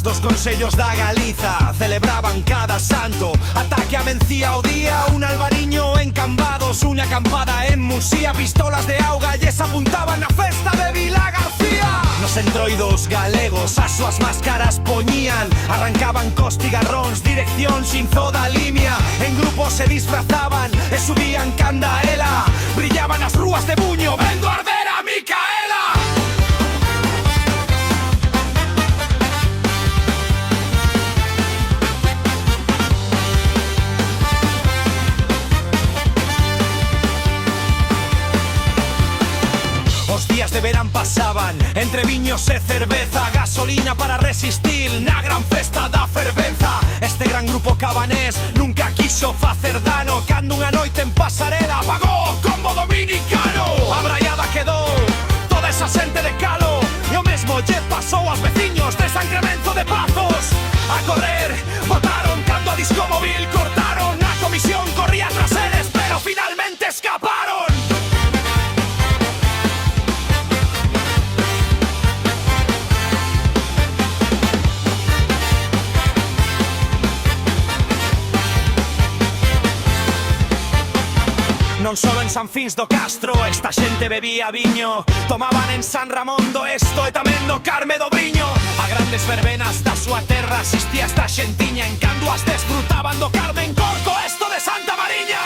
dos consellos da Galiza celebraban cada santo. Ataque a Mencía o día, un albariño en Cambados, unha acampada en Musía, pistolas de auga lles apuntaban na festa de Vila García. Nos entroidos galegos as súas máscaras poñían, arrancaban cos cigarróns, dirección Xinzo da Limia. En grupos se disfrazaban e subían candaela, brillaban as rúas de Buño vendo arder a Micaela. Os días de verán pasaban entre viños e cerveza, gasolina para resistir na gran festa da fervenza. Este gran grupo cabanés nunca quiso facer dano, cando unha noite en Pasarela apagou o combo dominicano. A braiada quedou toda esa xente de calo, e o mesmo lle pasou aos veciños de San Clemento de Pazos. A correr, botaron cando a disco móvil cortaron, a comisión corría tras eles, pero finalmente escaparon. Non solo en San Fins do Castro esta xente bebía viño, tomaban en San Ramón do Esto e tamén no Carme do Briño. A grandes verbenas da súa terra asistía esta xentiña, en cando as desfrutaban do Carmen Corco esto de Santa Mariña.